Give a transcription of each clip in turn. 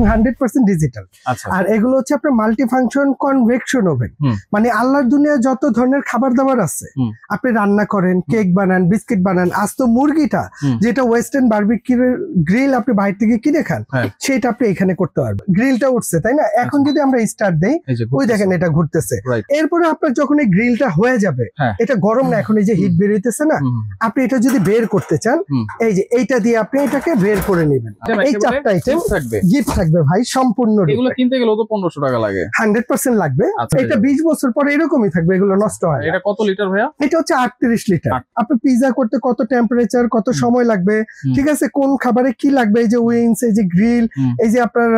এবং 100% ডিজিটাল। আর এগুলো হচ্ছে আপনার মাল্টি ফাংশন কনভেকশন ওভেন। মানে আল্লাহর দুনিয়া যত ধরনের খাবার দাবার আছে, আপনি রান্না করেন, কেক বানান, বিস্কিট বানান, আস্ত মুরগিটা যেটা ওয়েস্টার্ন বারবিকিউর গ্রিল আপনি বাইরে থেকে কিনে খান, সেটা আপনি এখানে করতে পারবেন। গ্রিলটা উঠছে, তাই না? এখন যদি আমরা স্টার্ট দেই, ওই দেখেন এটা ঘুরতেছে। এরপরে আপনার যখন এই গ্রিলটা হয়ে যাবে, এটা গরম না, এখন এই যে হিট বের হইতেছে না, আপনি এটা যদি বের করতে চান, এই যে এইটা দিয়ে আপনি এটাকে বের করে নেবেন। এই চারটা আইটেম গিফট থাকবে ভাই সম্পূর্ণ। এগুলো কিনতে গেলে তো 1500 টাকা লাগে। 100% লাগবে। এটা 20 বছর পরে এরকমই থাকবে, এগুলো নষ্ট হয়। এটা কত লিটার ভাইয়া? এটা হচ্ছে 38 লিটার। আপনি পিজা করতে কত টেম্পারেচার, কত সময় লাগবে, ঠিক আছে, কোন খাবারে কি লাগবে, এই যে উইংস, এই যে গ্রিল, এই যে আপনার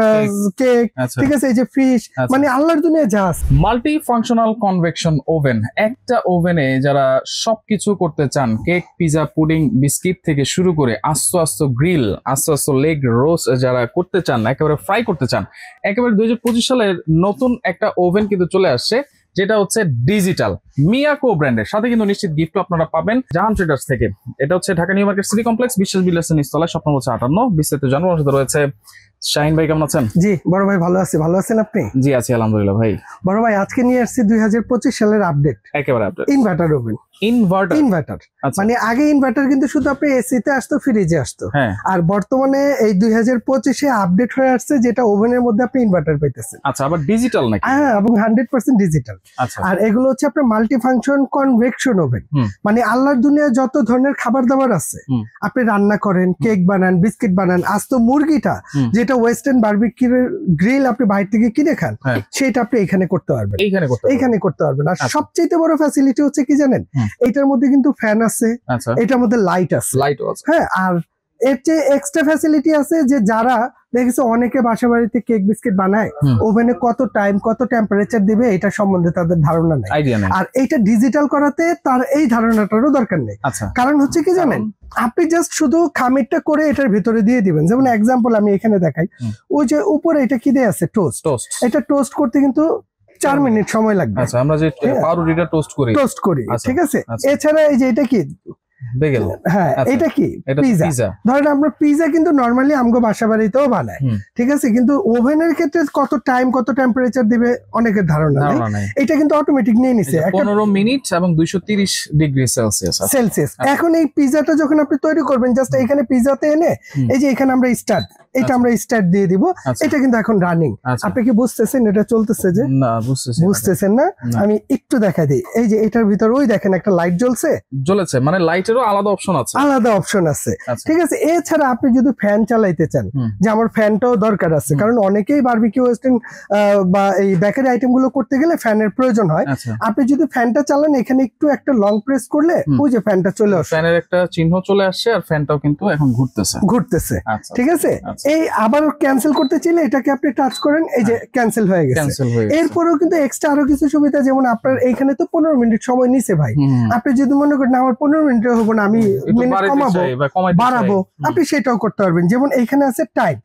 কেক, ঠিক আছে, এই যে ফিশ, মানে আল্লাহর দুনিয়া যা আছে। মাল্টি ফাংশনাল কনভেকশন ওভেন, একটা ওভেনে যারা সবকিছু করতে চান, কেক, পিজা, পুডিং, বিস্কিট থেকে শুরু করে আস্ত আস্ত গ্রিল, আস্ত আস্ত লেগ রোস্ট যারা করতে চান, একেবারে ফ্রাই করতে চান, একেবারে 2025 সালের নতুন একটা ওভেন কিন্তু চলে আসছে, যেটা হচ্ছে ডিজিটাল মিয়াকো ব্র্যান্ডের। সাথে কিন্তু নিশ্চিত গিফট আপনারা পাবেন জাহান ট্রেডার্স থেকে। এটা হচ্ছে Dhaka new market city complex, বিশ্বাস বিল্ডার্সের নিচতলায়, স্বপ্ন হচ্ছে 58। বিস্তারিত জানার সাথে রয়েছে শাহিন ভাই। কেমন আছেন? জি বড় ভাই, ভালো আছি। ভালো আছেন আপনি? জি আছি আলহামদুলিল্লাহ ভাই। বড় ভাই আজকে নিয়ে আসছি 2025 সালের আপডেট, একেবারে আপডেট ইনভার্টার ওভেন। ইনভার্টার মানে আগে ইনভার্টার কিন্তু শুধু আপনি এসিতে আসতো, ফ্রিজে আসতো, আর বর্তমানে এই 2025-এ আপডেট হয়ে আসছে, যেটা ওভেনের মধ্যে আপনি ইনভার্টার পাইতেছেন। আচ্ছা, আবার ডিজিটাল নাকি? হ্যাঁ, এবং 100% ডিজিটাল। আর এগুলো হচ্ছে আপনার মাল্টি ফাংশন কনভেকশন ওভেন। মানে আল্লাহর দুনিয়া যত ধরনের খাবার দাবার আছে, আপনি রান্না করেন, কেক বানান, বিস্কিট বানান, আস্ত মুরগিটা যেটা ওয়েস্টার্ন বারবিকিউর গ্রিল আপনি বাইরে থেকে কিনে খান, সেটা আপনি এখানে করতে পারবেন, এইখানে করতে পারবেন। আর সবচেয়ে বড় ফ্যাসিলিটি হচ্ছে কি জানেন? এটার মধ্যে কিন্তু ফ্যান আছে, এটার মধ্যে লাইট আছে। হ্যাঁ, আর এর চেয়ে এক্সট্রা ফ্যাসিলিটি আছে যে যারা দেখেছে অনেকে বাসা বাড়িতে কেক বিস্কিট বানায়, ওভেনে কত টাইম, কত টেম্পারেচার দিবে এটা সম্বন্ধে তাদের ধারণা নেই। আর এইটা ডিজিটাল করাতে তার এই ধারণাটারও দরকার নেই। কারণ হচ্ছে কি জানেন, আপনি জাস্ট শুধু খামিরটা করে এটার ভিতরে দিয়ে দিবেন। যেমন এক্সাম্পল আমি এখানে দেখাই, ওই যে উপরে এটা কি দেয়া আছে, টোস্ট। এটা টোস্ট করতে কিন্তু 4 মিনিট সময় লাগবে। আচ্ছা, আমরা যে পাউরুটিটা টোস্ট করি, ঠিক আছে। এছাড়া এই যে এটা কি বেগেল, হ্যাঁ এটা কি পিজা। ধরেন আমরা পিজা কিন্তু নরমালি আমগো বাসা বাড়িতেও বানাই, ঠিক আছে, কিন্তু ওভেনের ক্ষেত্রে কত টাইম, কত টেম্পারেচার দিবে অনেকের ধারণা নেই। এটা কিন্তু অটোমেটিক নিয়ে নিছে 15 মিনিট এবং 230 ডিগ্রি সেলসিয়াস। এখন এই পিজাটা যখন আপনি তৈরি করবেন, জাস্ট এখানে পিজাতে এনে এই যে এখানে আমরা স্টার্ট, এটা আমরা স্টার্ট দিয়ে দিব। এটা কিন্তু এখন রানিং। আপনি কি বুঝতেছেন এটা চলতেছে? যে না বুঝতেছেন না, আমি একটু দেখাই দিই। এই যে এটার ভিতর ওই দেখেন একটা লাইট জ্বলেছে, মানে লাইটেরও আলাদা অপশন আছে, ঠিক আছে। এছাড়া আপনি যদি ফ্যান চালাইতে চান, যে আমার ফ্যানটাও দরকার আছে, কারণ অনেকেই বারবিকিউ ওয়েস্টার্ন বা এই বেকারি আইটেম গুলো করতে গেলে ফ্যানের প্রয়োজন হয়। আপনি যদি ফ্যানটা চালান, এখানে একটু একটা লং প্রেস করলে ওই যে ফ্যানটা চলে আসে, ফ্যানের একটা চিহ্ন চলে আসছে, আর ফ্যানটাও কিন্তু এখন ঘুরতেছে, ঠিক আছে। এই আবার ক্যান্সেল করতে চাইলে এটাকে আপনি টাচ করেন, এই যে ক্যান্সেল হয়ে গেছে। এরপরও কিন্তু এক্সট্রা আরো কিছু সুবিধা, যেমন আপনার এইখানে তো 15 মিনিট সময় নিছে ভাই, আপনি যদি মনে করেন আমার 15 মিনিটে হবো না, আমি মিনিট কমাবো, বাড়াবো, আপনি সেটাও করতে পারবেন। যেমন এইখানে আছে টাইম,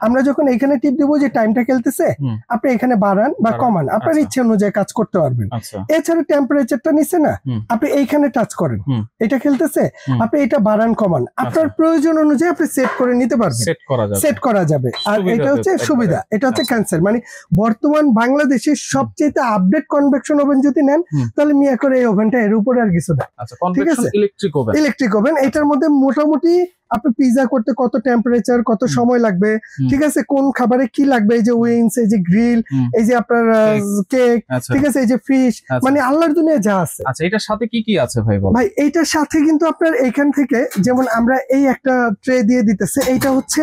আমরা যখন এইখানে টিপ দিব যে টাইমটা খেলতেছে, আপনি এখানে বাড়ান বা কমান, আপনার ইচ্ছে অনুযায়ী কাজ করতে পারবেন। এছাড়া টেম্পারেচারটা নিচ্ছে না, আপনি এইখানে টাচ করেন, এটা খেলতেছে, আপনি এটা বাড়ান কমান, আপনার প্রয়োজন অনুযায়ী আপনি সেট করে নিতে পারবেন, সেট করা যাবে। আর এটা হচ্ছে সুবিধা, এটা হচ্ছে ক্যান্সেল। মানে বর্তমান বাংলাদেশের সবচেয়ে আপডেট কনভেকশন ওভেন যদি নেন, তাহলে মিয়াকোর এই ওভেনটা এর উপরে আর কিছু না, ঠিক আছে। ইলেকট্রিক ওভেন, এটার মধ্যে মোটামুটি আপনি পিজা করতে কত টেম্পারেচার, কত সময় লাগবে, ঠিক আছে, কোন খাবারে কি লাগবে, এই যে উইংস, এই যে গ্রিল, এই যে আপনার কেক, ঠিক আছে, এই যে ফিশ, মানে আল্লাহর দুনিয়া যা আছে। আচ্ছা, এটার সাথে কি কি আছে ভাই? ভাই এইটার সাথে কিন্তু আপনার এইখান থেকে, যেমন আমরা এই একটা ট্রে দিয়ে দিতেছে, এইটা হচ্ছে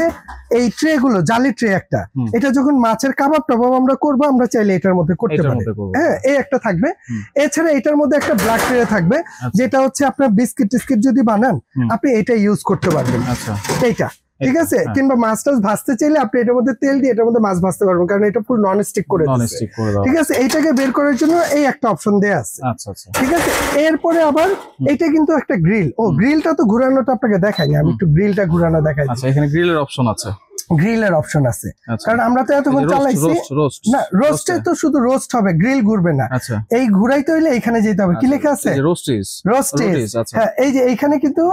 এই ট্রে গুলো জালি ট্রে একটা, এটা যখন মাছের কাবাব টাবাব আমরা করবো, আমরা চাইলে এটার মধ্যে করতে পারি। হ্যাঁ, এই একটা থাকবে। এছাড়া এটার মধ্যে একটা ব্ল্যাক ট্রে থাকবে, যেটা হচ্ছে আপনার বিস্কিট টিস্কিট যদি বানান, আপনি এটা ইউজ করতে পারবেন। এইটা ঠিক আছে, কিংবা মাছ টাছ ভাজতে চাইলে আপনি এটার মধ্যে তেল দিয়ে এটার মধ্যে মাছ ভাজতে পারবেন, কারণ এটা পুরো নন স্টিক করে দিচ্ছে, ঠিক আছে। এইটাকে বের করার জন্য এই একটা অপশন দেয়া আছে, ঠিক আছে। এরপরে আবার এটা কিন্তু একটা গ্রিল, গ্রিলটা তো ঘুরানোটা আপনাকে দেখাইনি, আমি একটু গ্রিলটা ঘুরানো দেখাই। আচ্ছা, এখানে গ্রিলের অপশন আছে। গ্রিলের অপশন আছে, আচ্ছা। কারণ আমরা তো এতক্ষণ চালাইছি না, রোস্টে তো শুধু রোস্ট হবে, গ্রিল ঘুরবে না। আচ্ছা, এই ঘুরাইতে হইলে এখানে যেতে হবে। কি লেখা আছে? রোস্টিস। আচ্ছা, হ্যাঁ, এই যে এইখানে কিন্তু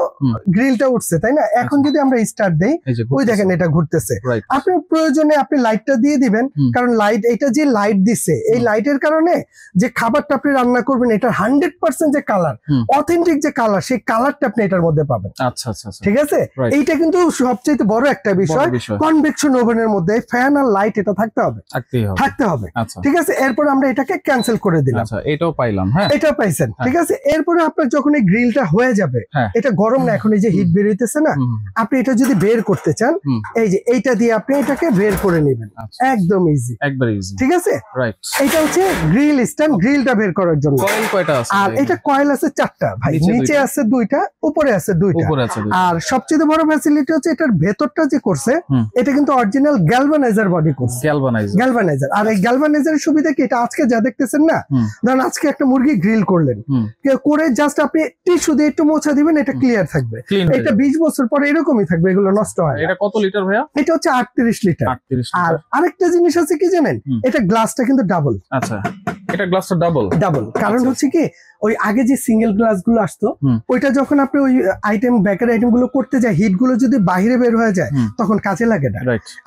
গ্রিলটা উঠছে, তাই না? এখন যদি আমরা স্টার্ট দেই, ওই দেখেন এটা ঘুরতেছে। আপনি প্রয়োজনে আপনি লাইটটা দিয়ে দিবেন, কারণ লাইট, এটা যে লাইট দিছে, এই লাইটের কারণে যে খাবারটা আপনি রান্না করবেন, এটার 100% যে কালার, অথেন্টিক যে কালার, সেই কালারটা আপনি এটার মধ্যে পাবেন। আচ্ছা আচ্ছা, ঠিক আছে? এইটা কিন্তু সবচেয়ে বড় একটা বিষয়। কনভেকশন ওভেনের মধ্যে ফ্যান আর লাইট এটা থাকতে হবে। ঠিক আছে? এরপর আমরা এটাকে ক্যান্সেল করে দিলাম। এটাও পাইলাম। হ্যাঁ, এটাও পাইছেন। ঠিক আছে? এরপরে আপনার যখন এই গ্রিলটা হয়ে যাবে, এটা গরম না, এখন এই যে হিট বের হইতেছে না, আপনি এটা যদি বের করতে চান, এই যে এইটা দিয়ে আপনি এটাকে বের করে নেবেন। একদম ইজি, একবার ইজি। ঠিক আছে? রাইট। এটা হচ্ছে গ্রিল স্ট্যান্ড, গ্রিলটা বের করার জন্য। কয়েল কয়টা আছে? আর এটা কয়েল আছে 4টা ভাই, নিচে আছে 2টা, উপরে আছে 2টা। আর সবচেয়ে বড় ফ্যাসিলিটি হচ্ছে এটার ভেতরটা যে করছে, এটা কিন্তু অরিজিনাল গ্যালভানাইজার বডি করছে। গ্যালভানাইজার। আর এই গ্যালভানাইজারের সুবিধা কি? এটা আজকে যা দেখতেছেন না, ধরুন আজকে একটা মুরগি গ্রিল করলেন, করে জাস্ট আপনি টিস্যু দিয়ে একটু মোছা দিবেন, এটা ক্লিয়ার থাকবে। এটা 20 বছর পরে এরকমই থাকবে, এগুলো নষ্ট হয়। এটা কত লিটার ভাইয়া? এটা হচ্ছে 38 লিটার। আর আরেকটা জিনিস আছে কি জানেন? এটা গ্লাসটা কিন্তু ডাবল। আচ্ছা, এটা গ্লাসটা ডাবল। কারণ হচ্ছে কি, ওই আগে যে সিঙ্গেল গ্লাস গুলো আসতো, ওইটা যখন আপনি ওই আইটেম, বেকারি আইটেম গুলো করতে যায়, হিট গুলো যদি বাহিরে বের হয়ে যায়, তখন কাজে লাগে না।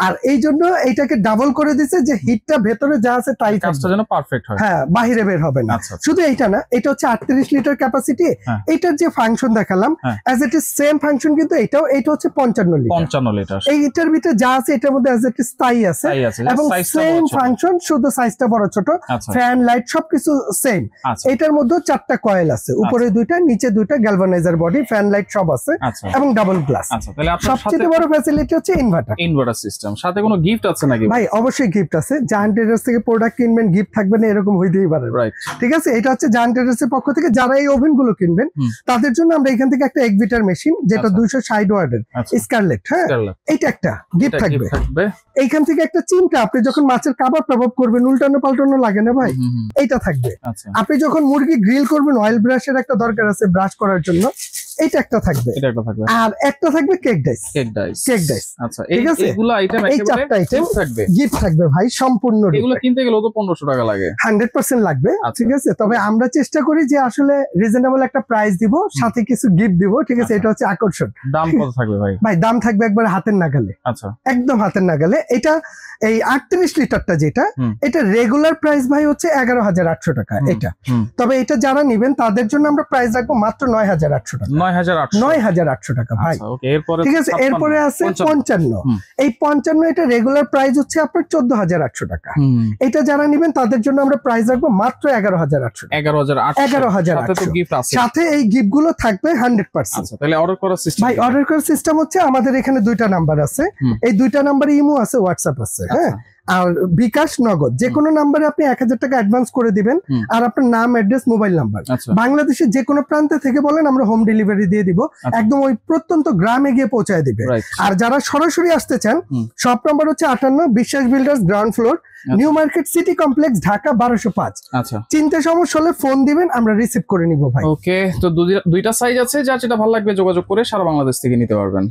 আর এই জন্য এইটাকে ডাবল করে দিচ্ছে, যে হিটটা ভেতরে যা আছে তাই কাজটা যেন পারফেক্ট হয়। হ্যাঁ, বাহিরে বের হবে না। শুধু এইটা না, এটা হচ্ছে 38 লিটার ক্যাপাসিটি। এটার যে ফাংশন দেখালাম, as it is same function, কিন্তু এটাও, এটা হচ্ছে 55 লিটার। এইটার ভিতরে যা আছে এটার মধ্যে অ্যাজ ইট ইজ তাই আছে, এবং সেম ফাংশন, শুধু সাইজটা বড় ছোট, ফ্যান লাইট সবকিছু সেম। এটার মধ্যে 4টা কয়েল আছে, উপরে 2টা, নিচে 2টা, গ্যালভানাইজার বডি, ফ্যান লাইট সব আছে, এবং ডাবল গ্লাস। সবচেয়ে বড় ফ্যাসিলিটি হচ্ছে ইনভার্টার সিস্টেম। সাথে কোনো গিফট আছে নাকি ভাই? অবশ্যই গিফট আছে। জায়ান্ট ট্রেডার্স থেকে প্রোডাক্ট কিনবেন, গিফট থাকবে না এরকম হইতেই পারে। ঠিক আছে? এটা হচ্ছে জায়ান্ট ট্রেডার্স এর পক্ষ থেকে, যারা এই ওভেন গুলো কিনবেন তাদের জন্য আমরা এখান থেকে একটা এগভিটার মেশিন, যেটা 260 ওয়াটের স্কারলেট, হ্যাঁ, এটা একটা গিফট থাকবে। এইখান থেকে একটা চিমটা, আপনি যখন মাছের কাবাব টাবাব করবেন, উল্টানো পাল্টানো লাগে না ভাই, এইটা থাকবে। আপনি যখন মুরগি গ্রিল করবেন, অয়েল ব্রাশের একটা দরকার আছে ব্রাশ করার জন্য, এটা একটা থাকবে। আর একটা থাকবে কেক ডাইস। আচ্ছা, এইগুলো আইটেম এই 4টা আইটেম থাকবে, গিফট থাকবে ভাই সম্পূর্ণ। এগুলো কিনতে গেলে তো 1500 টাকা লাগে। 100% লাগবে। ঠিক আছে? তবে আমরা চেষ্টা করি যে আসলে রিজনেবল একটা প্রাইস দিব, সাথে কিছু গিফট দিব। ঠিক আছে? এটা হচ্ছে আকর্ষণ। দাম কত থাকবে ভাই? ভাই দাম থাকবে একবার হাতের নাগালে। আচ্ছা, একদম হাতের নাগালে। এটা এই 38 লিটারটা যেটা, এটা রেগুলার প্রাইস ভাই হচ্ছে 11,800 টাকা এটা। তবে এটা যারা নিবেন তাদের জন্য আমরা প্রাইস রাখবো মাত্র 9,800 টাকা। 9,800 টাকা ভাই। ঠিক আছে? এরপরে আছে 55। এই 55, এটা রেগুলার প্রাইস হচ্ছে আপনার 14,800 টাকা। এটা যারা নিবেন তাদের জন্য আমরা প্রাইস রাখবো মাত্র 11,800 টাকা। 11,800 সাথে এই গিফট গুলো থাকবে 100%। তাহলে অর্ডার করার সিস্টেম ভাই, অর্ডার করার সিস্টেম হচ্ছে আমাদের এখানে 2টা নাম্বার আছে। এই 2টা নাম্বারে ইমো আছে, হোয়াটসঅ্যাপ আছে। হ্যাঁ, আর বিকাশ, নগদ, যে কোনো নাম্বারে আপনি 1000 টাকা অ্যাডভান্স করে দিবেন, আর আপনার নাম, অ্যাড্রেস, মোবাইল নাম্বার, বাংলাদেশের যে কোনো প্রান্তে থেকে বলেন, আমরা হোম ডেলিভারি দিয়ে দিব, একদম ওই প্রত্যন্ত গ্রামে গিয়ে পৌঁছায় দিবে। আর যারা সরাসরি আসতে চান, শপ নাম্বার হচ্ছে 58, বিশ্বাস builders, ground floor, new market city complex, Dhaka 1205। চিন্তা সমস্যা হলে ফোন দিবেন, আমরা রিসিভ করে নিব ভাই। ওকে, তো 2টা সাইজ আছে, যার যেটা ভালো লাগবে যোগাযোগ করে সারা বাংলাদেশ থেকে নিতে পারবেন।